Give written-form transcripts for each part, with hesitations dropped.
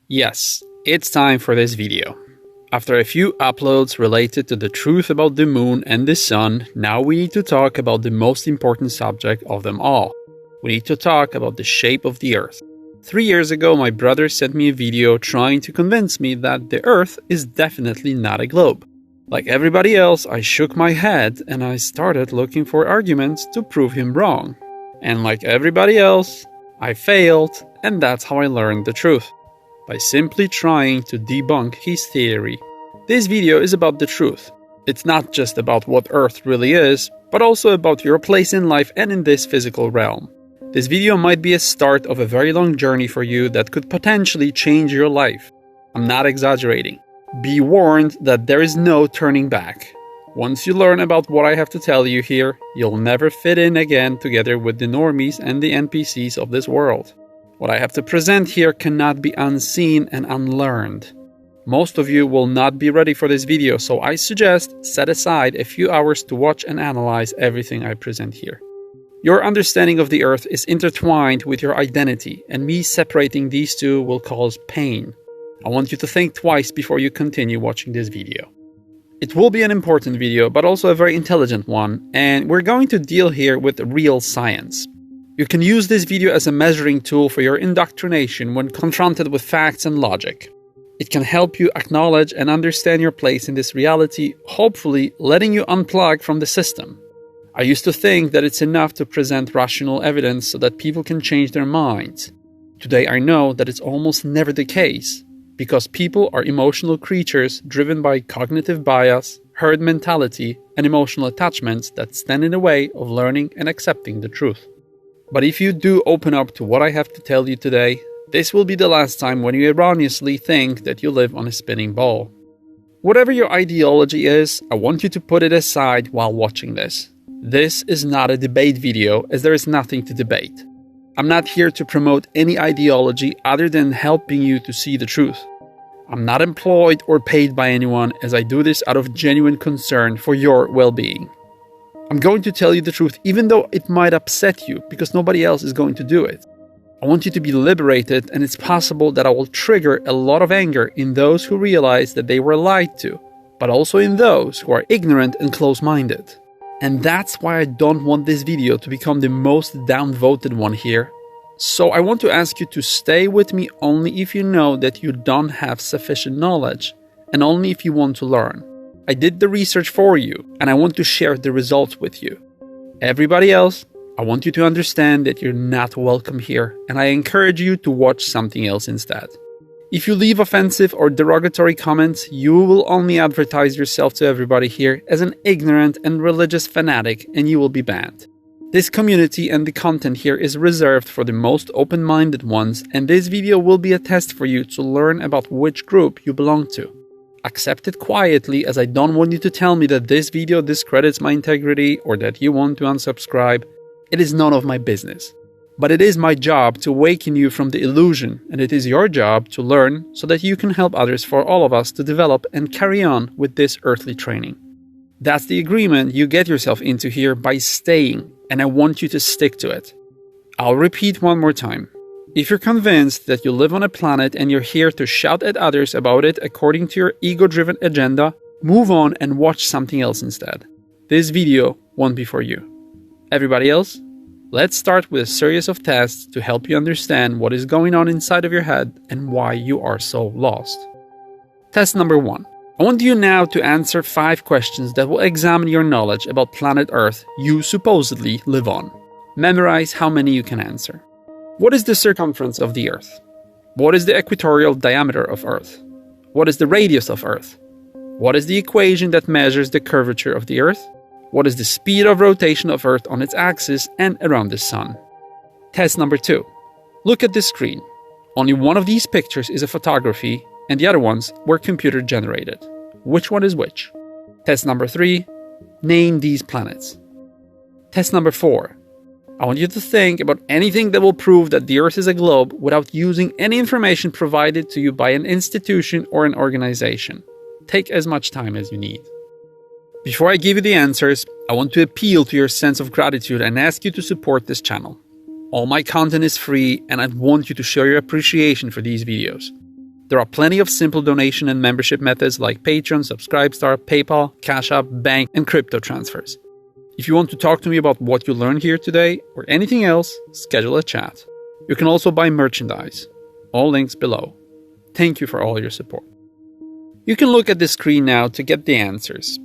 Yes, it's time for this video. After a few uploads related to the truth about the moon and the sun, now we need to talk about the most important subject of them all. We need to talk about the shape of the Earth. 3 years ago, my brother sent me a video trying to convince me that the Earth is definitely not a globe. Like everybody else, I shook my head and I started looking for arguments to prove him wrong. And like everybody else, I failed, and that's how I learned the truth. By simply trying to debunk his theory. This video is about the truth. It's not just about what Earth really is, but also about your place in life and in this physical realm. This video might be a start of a very long journey for you that could potentially change your life. I'm not exaggerating. Be warned that there is no turning back. Once you learn about what I have to tell you here, you'll never fit in again together with the normies and the NPCs of this world. What I have to present here cannot be unseen and unlearned. Most of you will not be ready for this video, so I suggest set aside a few hours to watch and analyze everything I present here. Your understanding of the Earth is intertwined with your identity, and me separating these two will cause pain. I want you to think twice before you continue watching this video. It will be an important video, but also a very intelligent one, and we're going to deal here with real science. You can use this video as a measuring tool for your indoctrination when confronted with facts and logic. It can help you acknowledge and understand your place in this reality, hopefully letting you unplug from the system. I used to think that it's enough to present rational evidence so that people can change their minds. Today I know that it's almost never the case, because people are emotional creatures driven by cognitive bias, herd mentality, and emotional attachments that stand in the way of learning and accepting the truth. But if you do open up to what I have to tell you today, this will be the last time when you erroneously think that you live on a spinning ball. Whatever your ideology is, I want you to put it aside while watching this. This is not a debate video, as there is nothing to debate. I'm not here to promote any ideology other than helping you to see the truth. I'm not employed or paid by anyone, as I do this out of genuine concern for your well-being. I'm going to tell you the truth even though it might upset you, because nobody else is going to do it. I want you to be liberated, and it's possible that I will trigger a lot of anger in those who realize that they were lied to, but also in those who are ignorant and close-minded. And that's why I don't want this video to become the most downvoted one here. So I want to ask you to stay with me only if you know that you don't have sufficient knowledge, and only if you want to learn. I did the research for you, and I want to share the results with you. Everybody else, I want you to understand that you're not welcome here, and I encourage you to watch something else instead. If you leave offensive or derogatory comments, you will only advertise yourself to everybody here as an ignorant and religious fanatic, and you will be banned. This community and the content here is reserved for the most open-minded ones, and this video will be a test for you to learn about which group you belong to. Accept it quietly, as I don't want you to tell me that this video discredits my integrity or that you want to unsubscribe. It is none of my business. But it is my job to awaken you from the illusion, and it is your job to learn so that you can help others, for all of us to develop and carry on with this earthly training. That's the agreement you get yourself into here by staying, and I want you to stick to it. I'll repeat one more time. If you're convinced that you live on a planet and you're here to shout at others about it according to your ego-driven agenda, move on and watch something else instead. This video won't be for you. Everybody else, let's start with a series of tests to help you understand what is going on inside of your head and why you are so lost. Test number 1. I want you now to answer 5 questions that will examine your knowledge about planet Earth you supposedly live on. Memorize how many you can answer. What is the circumference of the Earth? What is the equatorial diameter of Earth? What is the radius of Earth? What is the equation that measures the curvature of the Earth? What is the speed of rotation of Earth on its axis and around the Sun? Test number 2. Look at this screen. Only one of these pictures is a photography, and the other ones were computer generated. Which one is which? Test number 3. Name these planets. Test number 4. I want you to think about anything that will prove that the Earth is a globe without using any information provided to you by an institution or an organization. Take as much time as you need. Before I give you the answers, I want to appeal to your sense of gratitude and ask you to support this channel. All my content is free, and I want you to show your appreciation for these videos. There are plenty of simple donation and membership methods like Patreon, Subscribestar, PayPal, Cash App, bank, and crypto transfers. If you want to talk to me about what you learned here today or anything else, schedule a chat. You can also buy merchandise. All links below. Thank you for all your support. You can look at the screen now to get the answers.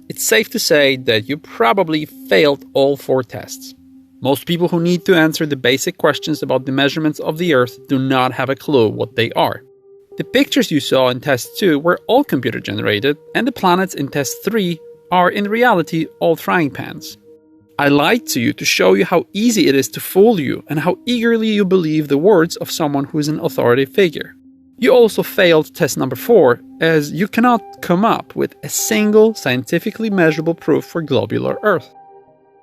It's safe to say that you probably failed all 4 tests. Most people who need to answer the basic questions about the measurements of the Earth do not have a clue what they are. The pictures you saw in test 2 were all computer generated, and the planets in test 3 are in reality all frying pans. I lied to you to show you how easy it is to fool you and how eagerly you believe the words of someone who is an authority figure. You also failed test number 4, as you cannot come up with a single scientifically measurable proof for globular Earth.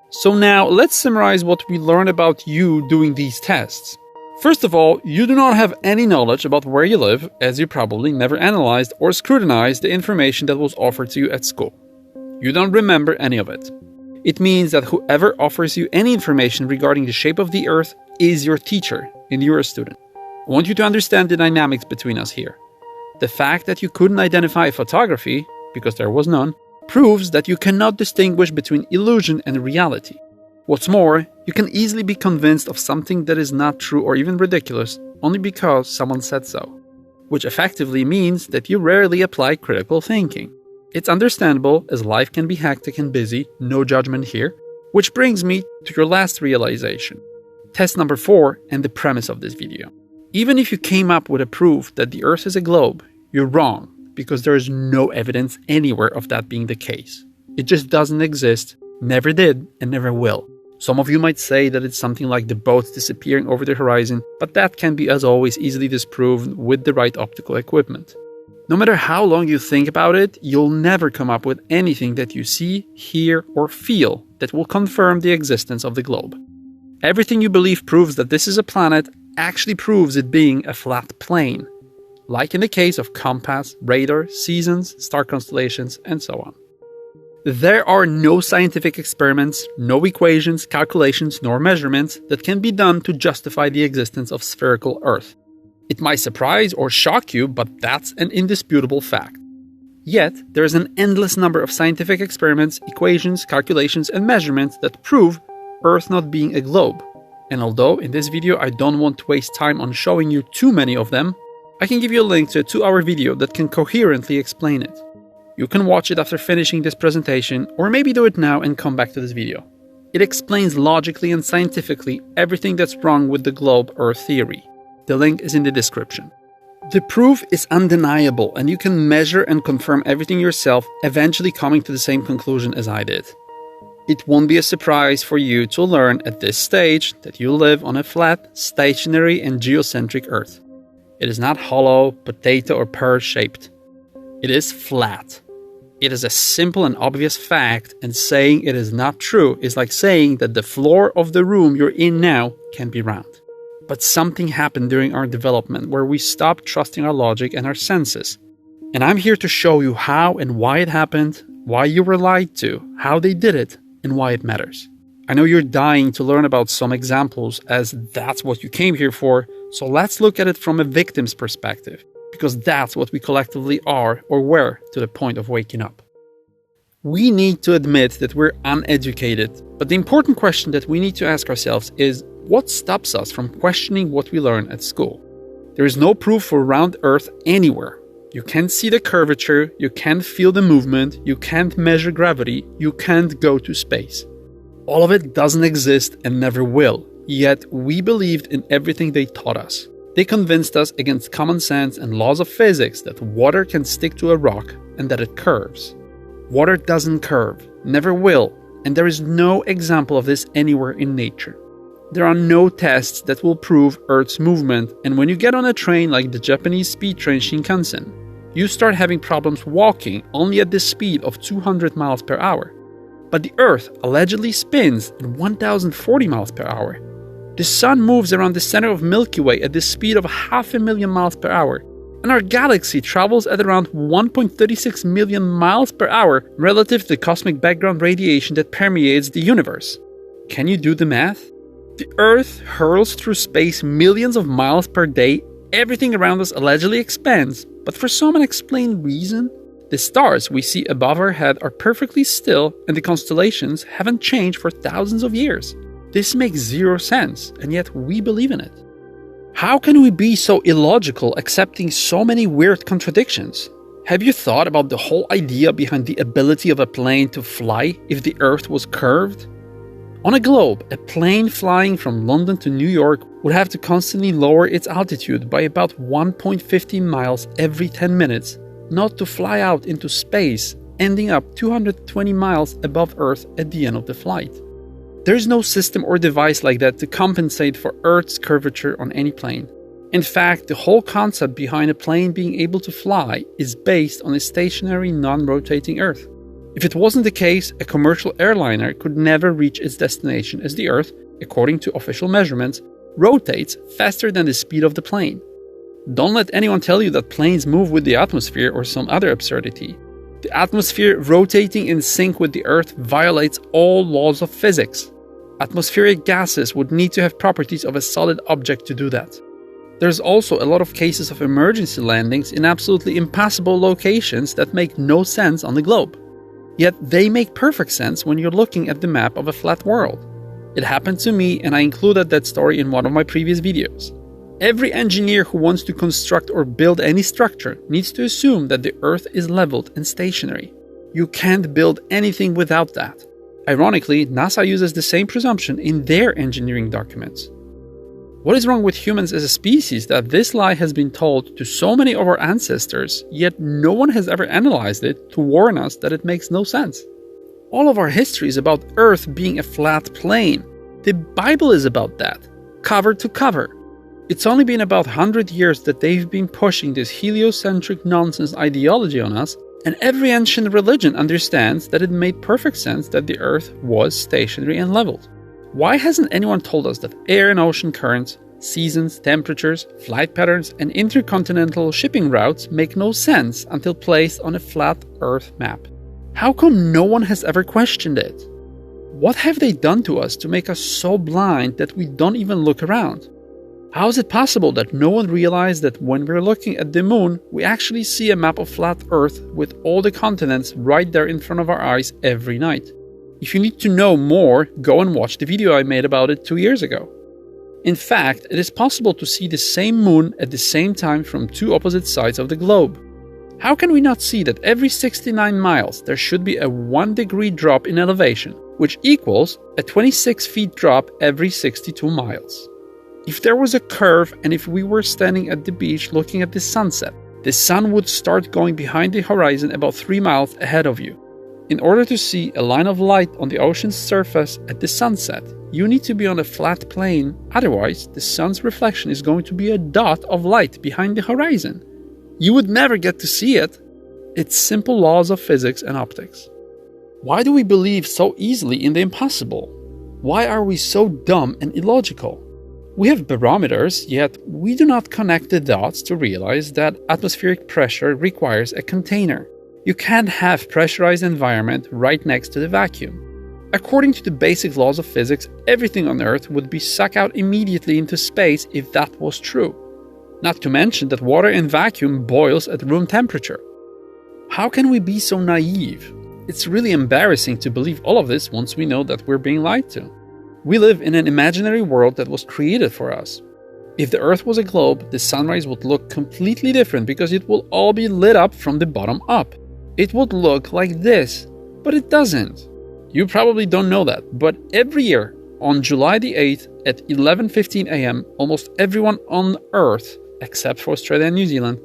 So now let's summarize what we learned about you doing these tests. First of all, you do not have any knowledge about where you live, as you probably never analyzed or scrutinized the information that was offered to you at school. You don't remember any of it. It means that whoever offers you any information regarding the shape of the Earth is your teacher, and you're a student. I want you to understand the dynamics between us here. The fact that you couldn't identify photography, because there was none, proves that you cannot distinguish between illusion and reality. What's more, you can easily be convinced of something that is not true or even ridiculous only because someone said so, which effectively means that you rarely apply critical thinking. It's understandable as life can be hectic and busy, no judgment here, which brings me to your last realization. Test number 4 and the premise of this video. Even if you came up with a proof that the Earth is a globe, you're wrong because there is no evidence anywhere of that being the case. It just doesn't exist, never did, and never will. Some of you might say that it's something like the boats disappearing over the horizon, but that can be, as always, easily disproved with the right optical equipment. No matter how long you think about it, you'll never come up with anything that you see, hear, or feel that will confirm the existence of the globe. Everything you believe proves that this is a planet actually proves it being a flat plane, like in the case of compass, radar, seasons, star constellations, and so on. There are no scientific experiments, no equations, calculations, nor measurements that can be done to justify the existence of spherical Earth. It might surprise or shock you, but that's an indisputable fact. Yet, there is an endless number of scientific experiments, equations, calculations, and measurements that prove Earth not being a globe. And although in this video I don't want to waste time on showing you too many of them, I can give you a link to a 2-hour video that can coherently explain it. You can watch it after finishing this presentation, or maybe do it now and come back to this video. It explains logically and scientifically everything that's wrong with the globe Earth theory. The link is in the description. The proof is undeniable, and you can measure and confirm everything yourself, eventually coming to the same conclusion as I did. It won't be a surprise for you to learn at this stage that you live on a flat, stationary, and geocentric Earth. It is not hollow, potato, or pear-shaped. It is flat. It is a simple and obvious fact, and saying it is not true is like saying that the floor of the room you're in now can be round. But something happened during our development where we stopped trusting our logic and our senses. And I'm here to show you how and why it happened, why you were lied to, how they did it, and why it matters. I know you're dying to learn about some examples, as that's what you came here for, so let's look at it from a victim's perspective, because that's what we collectively are or were to the point of waking up. We need to admit that we're uneducated, but the important question that we need to ask ourselves is, what stops us from questioning what we learn at school? There is no proof for round Earth anywhere. You can't see the curvature, you can't feel the movement, you can't measure gravity, you can't go to space. All of it doesn't exist and never will, yet we believed in everything they taught us. They convinced us against common sense and laws of physics that water can stick to a rock and that it curves. Water doesn't curve, never will, and there is no example of this anywhere in nature. There are no tests that will prove Earth's movement, and when you get on a train like the Japanese speed train Shinkansen, you start having problems walking only at the speed of 200 miles per hour. But the Earth allegedly spins at 1040 miles per hour. The Sun moves around the center of Milky Way at the speed of 500,000 miles per hour, and our galaxy travels at around 1.36 million miles per hour relative to the cosmic background radiation that permeates the universe. Can you do the math? The Earth hurls through space millions of miles per day Everything around us allegedly expands, but for some unexplained reason, the stars we see above our head are perfectly still and the constellations haven't changed for thousands of years. This makes zero sense, and yet we believe in it. How can we be so illogical, accepting so many weird contradictions? Have you thought about the whole idea behind the ability of a plane to fly if the Earth was curved? On a globe, a plane flying from London to New York would have to constantly lower its altitude by about 1.50 miles every 10 minutes, not to fly out into space, ending up 220 miles above Earth at the end of the flight. There is no system or device like that to compensate for Earth's curvature on any plane. In fact, the whole concept behind a plane being able to fly is based on a stationary, non-rotating Earth. If it wasn't the case, a commercial airliner could never reach its destination as the Earth, according to official measurements, rotates faster than the speed of the plane. Don't let anyone tell you that planes move with the atmosphere or some other absurdity. The atmosphere rotating in sync with the Earth violates all laws of physics. Atmospheric gases would need to have properties of a solid object to do that. There's also a lot of cases of emergency landings in absolutely impassable locations that make no sense on the globe. Yet they make perfect sense when you're looking at the map of a flat world. It happened to me, and I included that story in one of my previous videos. Every engineer who wants to construct or build any structure needs to assume that the Earth is leveled and stationary. You can't build anything without that. Ironically, NASA uses the same presumption in their engineering documents. What is wrong with humans as a species that this lie has been told to so many of our ancestors, yet no one has ever analyzed it to warn us that it makes no sense? All of our history is about Earth being a flat plane. The Bible is about that, cover to cover. It's only been about 100 years that they've been pushing this heliocentric nonsense ideology on us, and every ancient religion understands that it made perfect sense that the Earth was stationary and leveled. Why hasn't anyone told us that air and ocean currents, seasons, temperatures, flight patterns, and intercontinental shipping routes make no sense until placed on a flat Earth map? How come no one has ever questioned it? What have they done to us to make us so blind that we don't even look around? How is it possible that no one realized that when we're looking at the moon, we actually see a map of flat Earth with all the continents right there in front of our eyes every night? If you need to know more, go and watch the video I made about it 2 years ago. In fact, it is possible to see the same moon at the same time from two opposite sides of the globe. How can we not see that every 69 miles there should be a 1 degree drop in elevation, which equals a 26 feet drop every 62 miles? If there was a curve and if we were standing at the beach looking at the sunset, the sun would start going behind the horizon about 3 miles ahead of you. In order to see a line of light on the ocean's surface at the sunset, you need to be on a flat plane, otherwise the sun's reflection is going to be a dot of light behind the horizon. You would never get to see it. It's simple laws of physics and optics. Why do we believe so easily in the impossible? Why are we so dumb and illogical? We have barometers, yet we do not connect the dots to realize that atmospheric pressure requires a container. You can't have pressurized environment right next to the vacuum. According to the basic laws of physics, everything on Earth would be sucked out immediately into space if that was true. Not to mention that water in vacuum boils at room temperature. How can we be so naive? It's really embarrassing to believe all of this once we know that we're being lied to. We live in an imaginary world that was created for us. If the Earth was a globe, the sunrise would look completely different because it will all be lit up from the bottom up. It would look like this, but it doesn't. You probably don't know that, but every year on July the 8th at 11:15 a.m., almost everyone on Earth, except for Australia and New Zealand,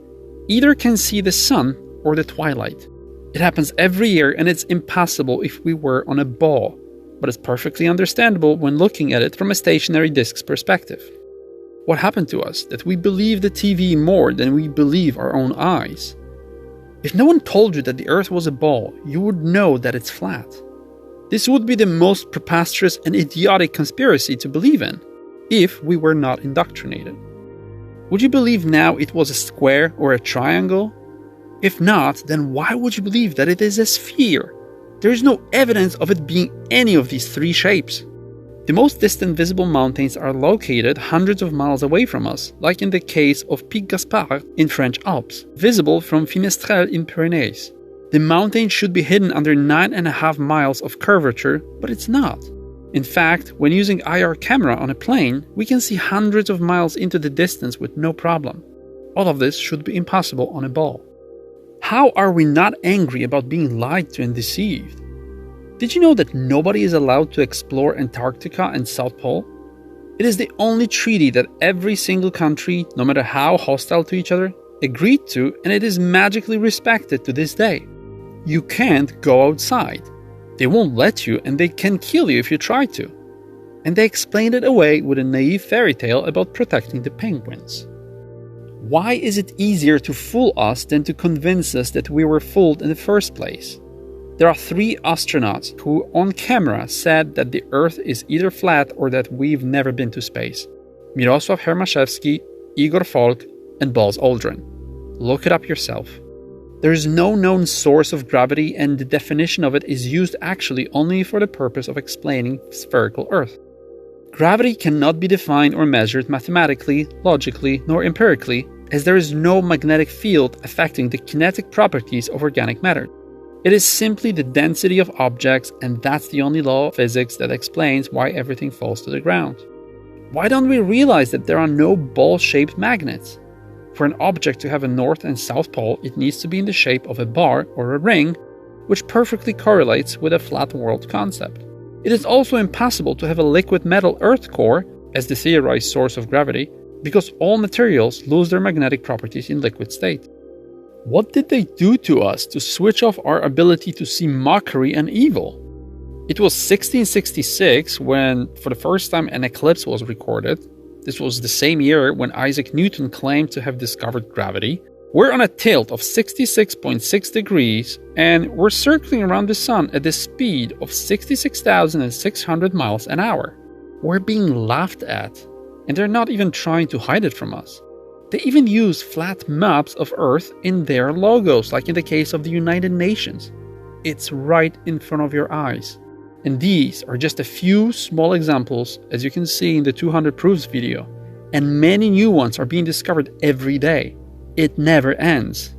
either can see the sun or the twilight. It happens every year and it's impossible if we were on a ball, but it's perfectly understandable when looking at it from a stationary disk's perspective. What happened to us that we believe the TV more than we believe our own eyes? If no one told you that the Earth was a ball, you would know that it's flat. This would be the most preposterous and idiotic conspiracy to believe in, if we were not indoctrinated. Would you believe now it was a square or a triangle? If not, then why would you believe that it is a sphere? There is no evidence of it being any of these three shapes. The most distant visible mountains are located hundreds of miles away from us, like in the case of Pic Gaspard in French Alps, visible from Finestrelle in Pyrenees. The mountain should be hidden under 9.5 miles of curvature, but it's not. In fact, when using IR camera on a plane, we can see hundreds of miles into the distance with no problem. All of this should be impossible on a ball. How are we not angry about being lied to and deceived? Did you know that nobody is allowed to explore Antarctica and South Pole? It is the only treaty that every single country, no matter how hostile to each other, agreed to, and it is magically respected to this day. You can't go outside. They won't let you, and they can kill you if you try to. And they explained it away with a naive fairy tale about protecting the penguins. Why is it easier to fool us than to convince us that we were fooled in the first place? There are 3 astronauts who on camera said that the Earth is either flat or that we've never been to space. Mirosław Hermaszewski, Igor Falk, and Buzz Aldrin. Look it up yourself. There is no known source of gravity, and the definition of it is used actually only for the purpose of explaining spherical Earth. Gravity cannot be defined or measured mathematically, logically, nor empirically, as there is no magnetic field affecting the kinetic properties of organic matter. It is simply the density of objects, and that's the only law of physics that explains why everything falls to the ground. Why don't we realize that there are no ball-shaped magnets? For an object to have a north and south pole, it needs to be in the shape of a bar or a ring, which perfectly correlates with a flat world concept. It is also impossible to have a liquid metal Earth core, as the theorized source of gravity, because all materials lose their magnetic properties in liquid state. What did they do to us to switch off our ability to see mockery and evil? It was 1666 when, for the first time, an eclipse was recorded. This was the same year when Isaac Newton claimed to have discovered gravity. We're on a tilt of 66.6 degrees, and we're circling around the sun at the speed of 66,600 miles an hour. We're being laughed at, and they're not even trying to hide it from us. They even use flat maps of Earth in their logos, like in the case of the United Nations. It's right in front of your eyes. And these are just a few small examples, as you can see in the 200 proofs video, and many new ones are being discovered every day. It never ends.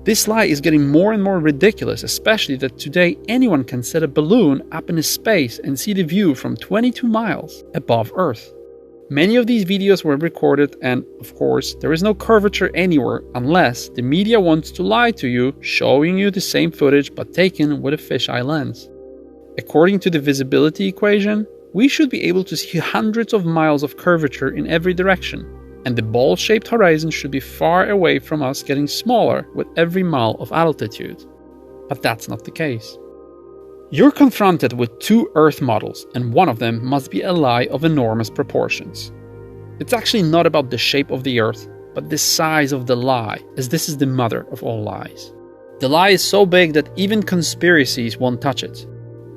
This lie is getting more and more ridiculous, especially that today anyone can set a balloon up in space and see the view from 22 miles above Earth. Many of these videos were recorded, and of course there is no curvature anywhere unless the media wants to lie to you, showing you the same footage but taken with a fisheye lens. According to the visibility equation, we should be able to see hundreds of miles of curvature in every direction, and the ball-shaped horizon should be far away from us, getting smaller with every mile of altitude. But that's not the case. You're confronted with 2 Earth models, and one of them must be a lie of enormous proportions. It's actually not about the shape of the Earth, but the size of the lie, as this is the mother of all lies. The lie is so big that even conspiracies won't touch it.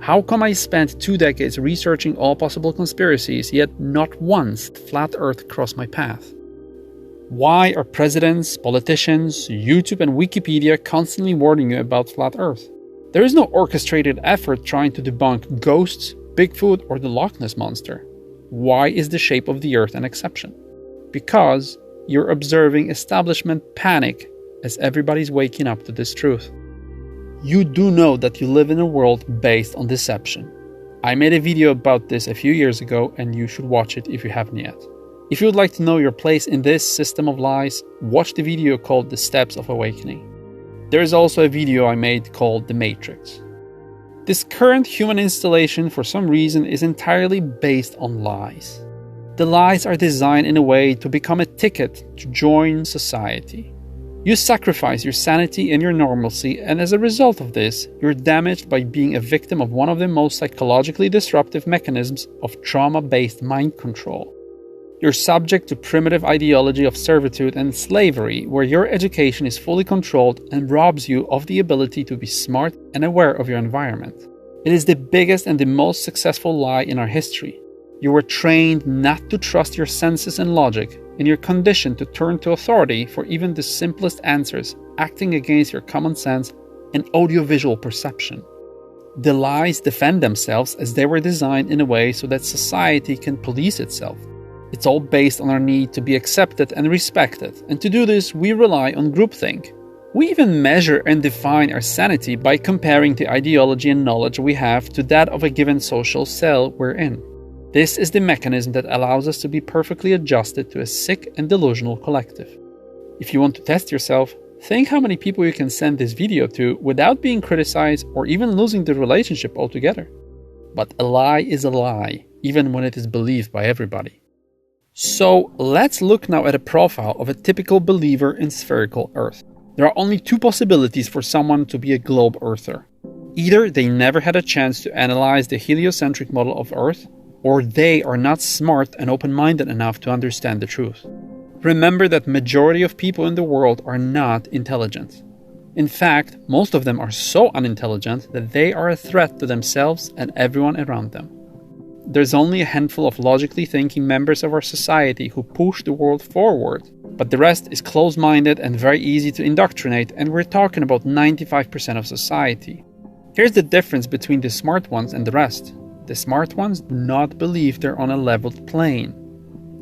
How come I spent 2 decades researching all possible conspiracies, yet not once did flat Earth cross my path? Why are presidents, politicians, YouTube and Wikipedia constantly warning you about flat Earth? There is no orchestrated effort trying to debunk ghosts, Bigfoot or the Loch Ness Monster. Why is the shape of the Earth an exception? Because you're observing establishment panic as everybody's waking up to this truth. You do know that you live in a world based on deception. I made a video about this a few years ago, and you should watch it if you haven't yet. If you would like to know your place in this system of lies, watch the video called The Steps of Awakening. There is also a video I made called The Matrix. This current human installation, for some reason, is entirely based on lies. The lies are designed in a way to become a ticket to join society. You sacrifice your sanity and your normalcy, and as a result of this, you're damaged by being a victim of one of the most psychologically disruptive mechanisms of trauma-based mind control. You're subject to primitive ideology of servitude and slavery, where your education is fully controlled and robs you of the ability to be smart and aware of your environment. It is the biggest and the most successful lie in our history. You were trained not to trust your senses and logic, and you're conditioned to turn to authority for even the simplest answers, acting against your common sense and audiovisual perception. The lies defend themselves as they were designed in a way so that society can police itself. It's all based on our need to be accepted and respected, and to do this, we rely on groupthink. We even measure and define our sanity by comparing the ideology and knowledge we have to that of a given social cell we're in. This is the mechanism that allows us to be perfectly adjusted to a sick and delusional collective. If you want to test yourself, think how many people you can send this video to without being criticized or even losing the relationship altogether. But a lie is a lie, even when it is believed by everybody. So let's look now at a profile of a typical believer in spherical Earth. There are only two possibilities for someone to be a globe earther. Either they never had a chance to analyze the heliocentric model of Earth, or they are not smart and open-minded enough to understand the truth. Remember that majority of people in the world are not intelligent. In fact, most of them are so unintelligent that they are a threat to themselves and everyone around them. There's only a handful of logically thinking members of our society who push the world forward, but the rest is closed-minded and very easy to indoctrinate, and we're talking about 95% of society. Here's the difference between the smart ones and the rest. The smart ones do not believe they're on a leveled plane.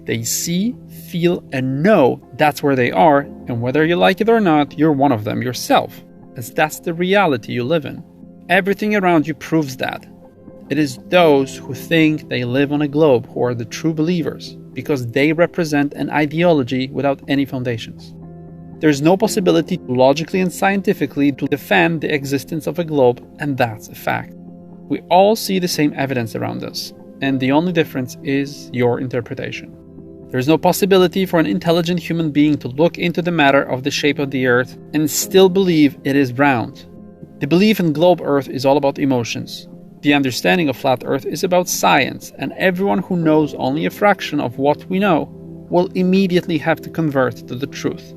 They see, feel, and know that's where they are, and whether you like it or not, you're one of them yourself, as that's the reality you live in. Everything around you proves that. It is those who think they live on a globe who are the true believers, because they represent an ideology without any foundations. There's no possibility logically and scientifically to defend the existence of a globe, and that's a fact. We all see the same evidence around us, and the only difference is your interpretation. There's no possibility for an intelligent human being to look into the matter of the shape of the Earth and still believe it is round. The belief in globe Earth is all about emotions. The understanding of flat Earth is about science, and everyone who knows only a fraction of what we know will immediately have to convert to the truth.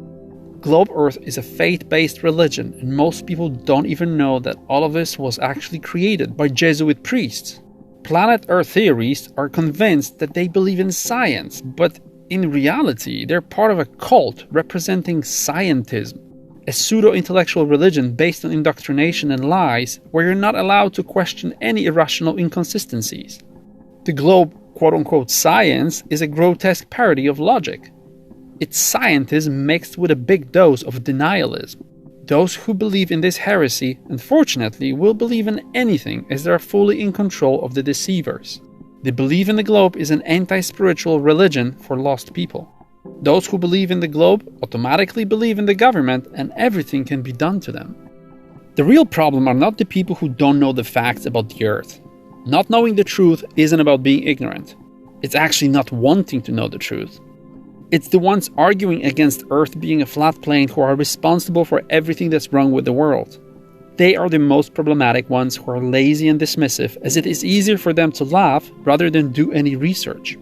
Globe Earth is a faith-based religion, and most people don't even know that all of this was actually created by Jesuit priests. Planet Earth theorists are convinced that they believe in science, but in reality, they're part of a cult representing scientism, a pseudo-intellectual religion based on indoctrination and lies, where you're not allowed to question any irrational inconsistencies. The globe, quote-unquote science, is a grotesque parody of logic. It's scientism mixed with a big dose of denialism. Those who believe in this heresy, unfortunately, will believe in anything as they are fully in control of the deceivers. The belief in the globe is an anti-spiritual religion for lost people. Those who believe in the globe automatically believe in the government, and everything can be done to them. The real problem are not the people who don't know the facts about the Earth. Not knowing the truth isn't about being ignorant. It's actually not wanting to know the truth. It's the ones arguing against Earth being a flat plane who are responsible for everything that's wrong with the world. They are the most problematic ones who are lazy and dismissive, as it is easier for them to laugh rather than do any research,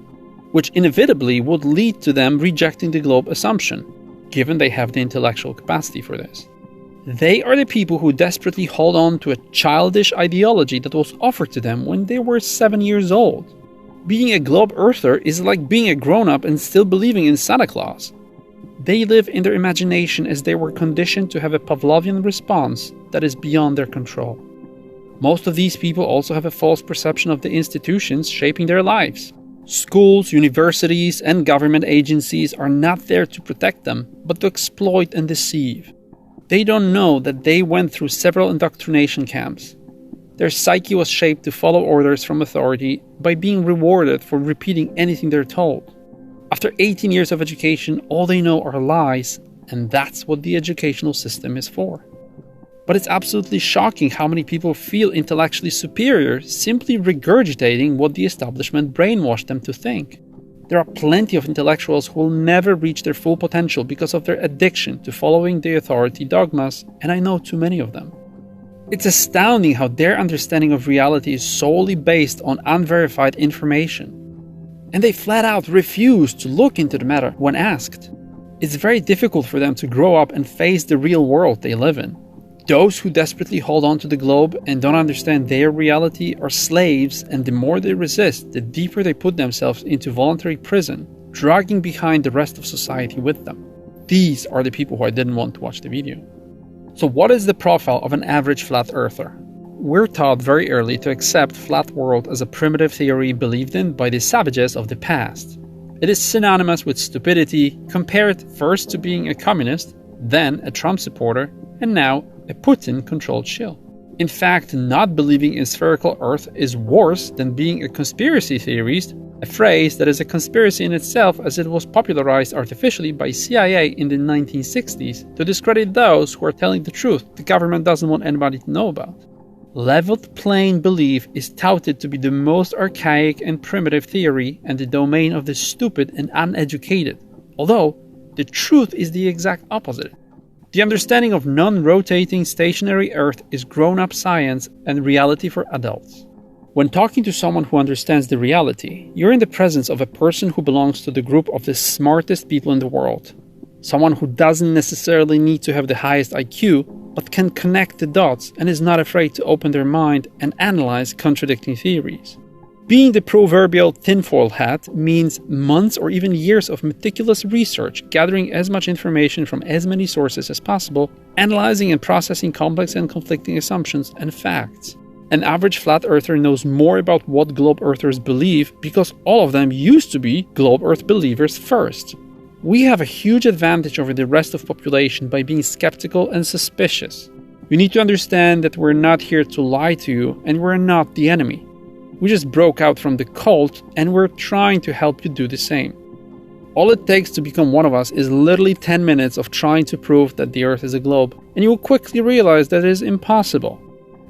which inevitably would lead to them rejecting the globe assumption, given they have the intellectual capacity for this. They are the people who desperately hold on to a childish ideology that was offered to them when they were 7 years old. Being a globe earther is like being a grown-up and still believing in Santa Claus. They live in their imagination as they were conditioned to have a Pavlovian response that is beyond their control. Most of these people also have a false perception of the institutions shaping their lives. Schools, universities, and government agencies are not there to protect them, but to exploit and deceive. They don't know that they went through several indoctrination camps. Their psyche was shaped to follow orders from authority by being rewarded for repeating anything they're told. After 18 years of education, all they know are lies, and that's what the educational system is for. But it's absolutely shocking how many people feel intellectually superior simply regurgitating what the establishment brainwashed them to think. There are plenty of intellectuals who will never reach their full potential because of their addiction to following the authority dogmas, and I know too many of them. It's astounding how their understanding of reality is solely based on unverified information. And they flat out refuse to look into the matter when asked. It's very difficult for them to grow up and face the real world they live in. Those who desperately hold on to the globe and don't understand their reality are slaves, and the more they resist, the deeper they put themselves into voluntary prison, dragging behind the rest of society with them. These are the people who I didn't want to watch the video. So what is the profile of an average flat earther? We're taught very early to accept flat world as a primitive theory believed in by the savages of the past. It is synonymous with stupidity, compared first to being a communist, then a Trump supporter, and now a Putin-controlled shill. In fact, not believing in spherical Earth is worse than being a conspiracy theorist, a phrase that is a conspiracy in itself as it was popularized artificially by CIA in the 1960s to discredit those who are telling the truth the government doesn't want anybody to know about. Leveled plane belief is touted to be the most archaic and primitive theory and the domain of the stupid and uneducated, although the truth is the exact opposite. The understanding of non-rotating stationary Earth is grown-up science and reality for adults. When talking to someone who understands the reality, you're in the presence of a person who belongs to the group of the smartest people in the world. Someone who doesn't necessarily need to have the highest IQ, but can connect the dots and is not afraid to open their mind and analyze contradicting theories. Being the proverbial tinfoil hat means months or even years of meticulous research, gathering as much information from as many sources as possible, analyzing and processing complex and conflicting assumptions and facts. An average flat earther knows more about what globe earthers believe because all of them used to be globe earth believers first. We have a huge advantage over the rest of the population by being skeptical and suspicious. You need to understand that we're not here to lie to you and we're not the enemy. We just broke out from the cult and we're trying to help you do the same. All it takes to become one of us is literally 10 minutes of trying to prove that the Earth is a globe, and you will quickly realize that it is impossible.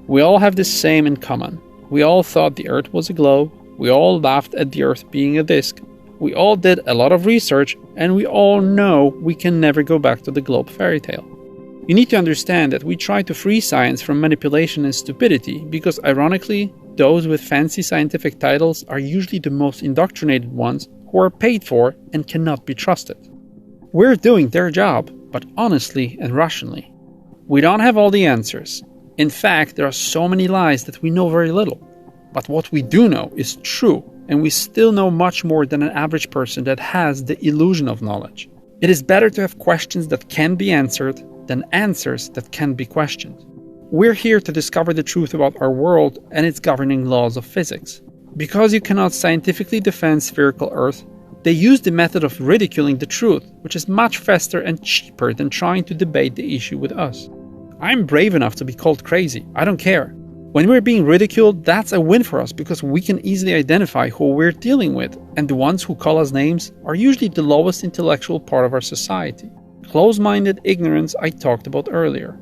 We all have the same in common. We all thought the Earth was a globe, we all laughed at the Earth being a disk, we all did a lot of research, and we all know we can never go back to the globe fairy tale. You need to understand that we try to free science from manipulation and stupidity because, ironically, those with fancy scientific titles are usually the most indoctrinated ones who are paid for and cannot be trusted. We're doing their job, but honestly and rationally. We don't have all the answers. In fact, there are so many lies that we know very little. But what we do know is true, and we still know much more than an average person that has the illusion of knowledge. It is better to have questions that can be answered than answers that can be questioned. We're here to discover the truth about our world and its governing laws of physics. Because you cannot scientifically defend spherical Earth, they use the method of ridiculing the truth, which is much faster and cheaper than trying to debate the issue with us. I'm brave enough to be called crazy. I don't care. When we're being ridiculed, that's a win for us because we can easily identify who we're dealing with, and the ones who call us names are usually the lowest intellectual part of our society. Close-minded ignorance I talked about earlier.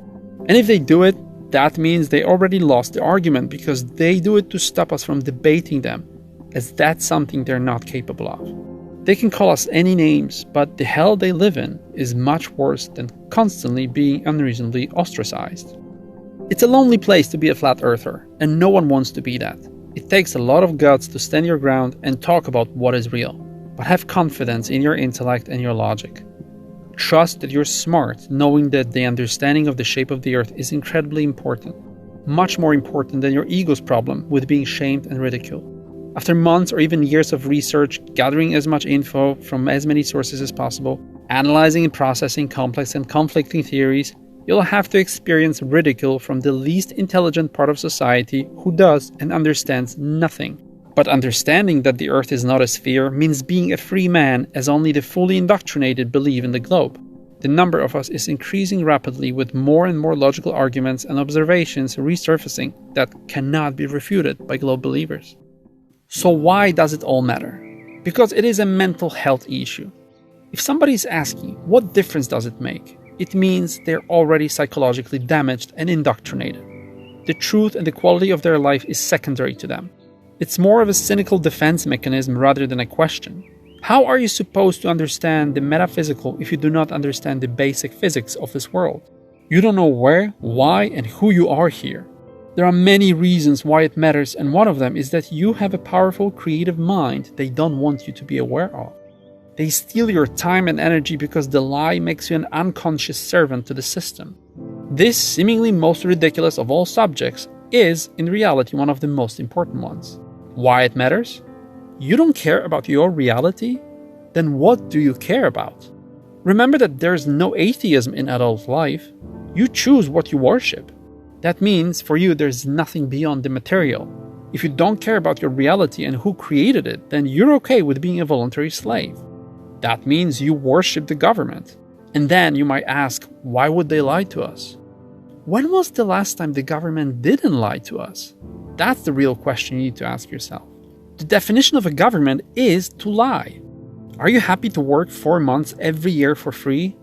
And if they do it, that means they already lost the argument because they do it to stop us from debating them, as that's something they're not capable of. They can call us any names, but the hell they live in is much worse than constantly being unreasonably ostracized. It's a lonely place to be a flat earther, and no one wants to be that. It takes a lot of guts to stand your ground and talk about what is real, but have confidence in your intellect and your logic. Trust that you're smart, knowing that the understanding of the shape of the Earth is incredibly important, much more important than your ego's problem with being shamed and ridiculed. After months or even years of research, gathering as much info from as many sources as possible, analyzing and processing complex and conflicting theories, you'll have to experience ridicule from the least intelligent part of society who does and understands nothing. But understanding that the Earth is not a sphere means being a free man, as only the fully indoctrinated believe in the globe. The number of us is increasing rapidly with more and more logical arguments and observations resurfacing that cannot be refuted by globe believers. So why does it all matter? Because it is a mental health issue. If somebody is asking, what difference does it make? It means they're already psychologically damaged and indoctrinated. The truth and the quality of their life is secondary to them. It's more of a cynical defense mechanism rather than a question. How are you supposed to understand the metaphysical if you do not understand the basic physics of this world? You don't know where, why, and who you are here. There are many reasons why it matters, and one of them is that you have a powerful creative mind they don't want you to be aware of. They steal your time and energy because the lie makes you an unconscious servant to the system. This seemingly most ridiculous of all subjects is, in reality, one of the most important ones. Why it matters? You don't care about your reality? Then what do you care about? Remember that there's no atheism in adult life. You choose what you worship. That means for you there's nothing beyond the material. If you don't care about your reality and who created it, then you're okay with being a voluntary slave. That means you worship the government. And then you might ask, why would they lie to us? When was the last time the government didn't lie to us? That's the real question you need to ask yourself. The definition of a government is to lie. Are you happy to work 4 months every year for free?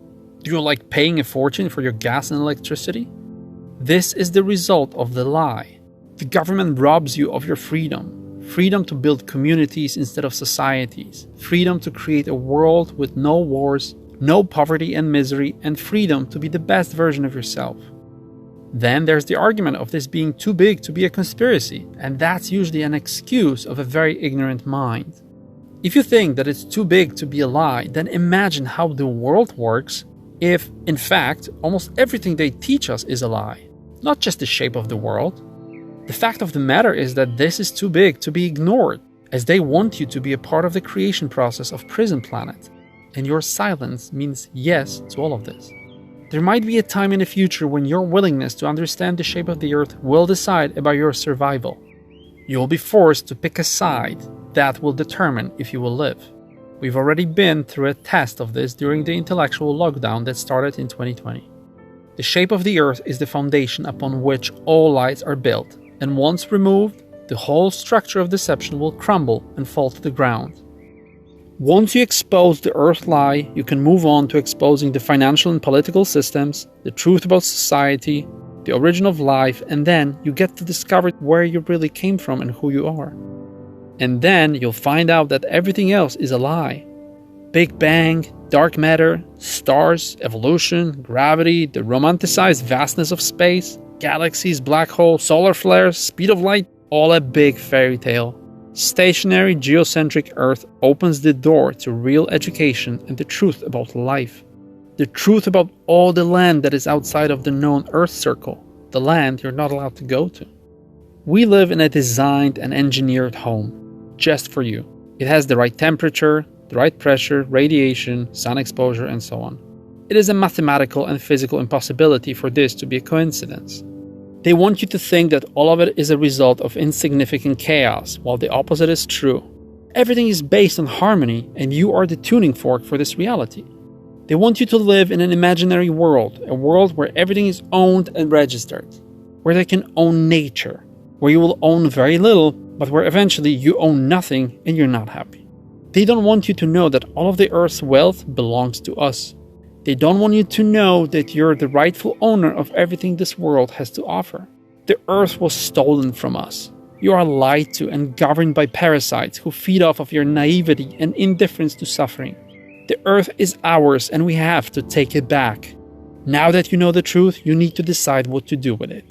Do you like paying a fortune for your gas and electricity? This is the result of the lie. The government robs you of your freedom. Freedom to build communities instead of societies. Freedom to create a world with no wars, no poverty and misery, and freedom to be the best version of yourself. Then there's the argument of this being too big to be a conspiracy, and that's usually an excuse of a very ignorant mind. If you think that it's too big to be a lie, then imagine how the world works if, in fact, almost everything they teach us is a lie, not just the shape of the world. The fact of the matter is that this is too big to be ignored, as they want you to be a part of the creation process of Prison Planet, and your silence means yes to all of this. There might be a time in the future when your willingness to understand the shape of the earth will decide about your survival. You will be forced to pick a side that will determine if you will live. We've already been through a test of this during the intellectual lockdown that started in 2020. The shape of the earth is the foundation upon which all lies are built, and once removed, the whole structure of deception will crumble and fall to the ground. Once you expose the earth lie, you can move on to exposing the financial and political systems, the truth about society, the origin of life, and then you get to discover where you really came from and who you are. And then you'll find out that everything else is a lie. Big Bang, dark matter, stars, evolution, gravity, the romanticized vastness of space, galaxies, black holes, solar flares, speed of light, all a big fairy tale. Stationary geocentric Earth opens the door to real education and the truth about life. The truth about all the land that is outside of the known Earth circle, the land you're not allowed to go to. We live in a designed and engineered home, just for you. It has the right temperature, the right pressure, radiation, sun exposure, and so on. It is a mathematical and physical impossibility for this to be a coincidence. They want you to think that all of it is a result of insignificant chaos, while the opposite is true. Everything is based on harmony, and you are the tuning fork for this reality. They want you to live in an imaginary world, a world where everything is owned and registered, where they can own nature, where you will own very little, but where eventually you own nothing and you're not happy. They don't want you to know that all of the Earth's wealth belongs to us. They don't want you to know that you're the rightful owner of everything this world has to offer. The Earth was stolen from us. You are lied to and governed by parasites who feed off of your naivety and indifference to suffering. The Earth is ours and we have to take it back. Now that you know the truth, you need to decide what to do with it.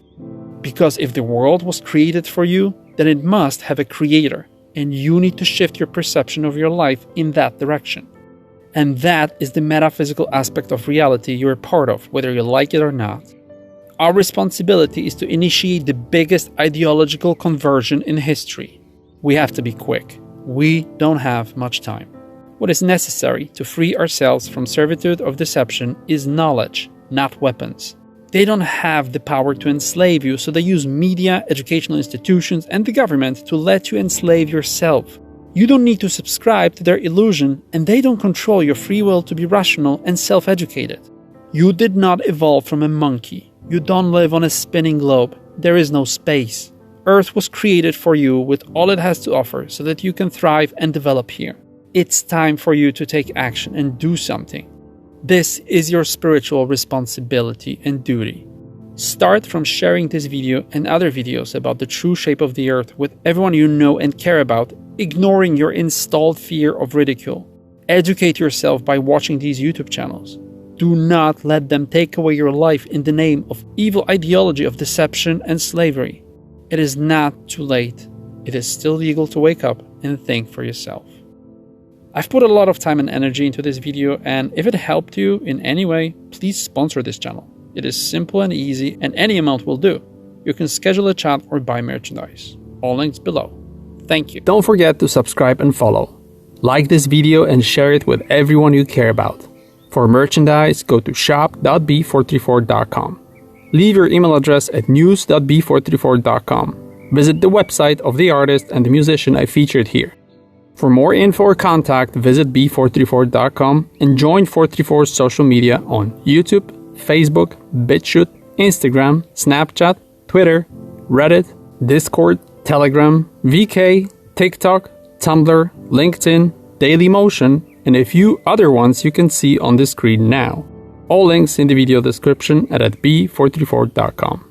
Because if the world was created for you, then it must have a creator, and you need to shift your perception of your life in that direction. And that is the metaphysical aspect of reality you're a part of, whether you like it or not. Our responsibility is to initiate the biggest ideological conversion in history. We have to be quick. We don't have much time. What is necessary to free ourselves from servitude of deception is knowledge, not weapons. They don't have the power to enslave you, so they use media, educational institutions, and the government to let you enslave yourself. You don't need to subscribe to their illusion, and they don't control your free will to be rational and self-educated. You did not evolve from a monkey. You don't live on a spinning globe. There is no space. Earth was created for you with all it has to offer so that you can thrive and develop here. It's time for you to take action and do something. This is your spiritual responsibility and duty. Start from sharing this video and other videos about the true shape of the earth with everyone you know and care about, ignoring your installed fear of ridicule. Educate yourself by watching these YouTube channels. Do not let them take away your life in the name of evil ideology of deception and slavery. It is not too late. It is still legal to wake up and think for yourself. I've put a lot of time and energy into this video, and if it helped you in any way, please sponsor this channel. It is simple and easy, and any amount will do. You can schedule a chat or buy merchandise. All links below. Thank you. Don't forget to subscribe and follow. Like this video and share it with everyone you care about. For merchandise, go to shop.b434.com. leave your email address at news.b434.com. Visit the website of the artist and the musician I featured here. For more info or contact, visit b434.com and join 434's social media on YouTube, Facebook, BitChute, Instagram, Snapchat, Twitter, Reddit, Discord, Telegram, VK, TikTok, Tumblr, LinkedIn, Dailymotion, and a few other ones you can see on the screen now. All links in the video description and at b434.com.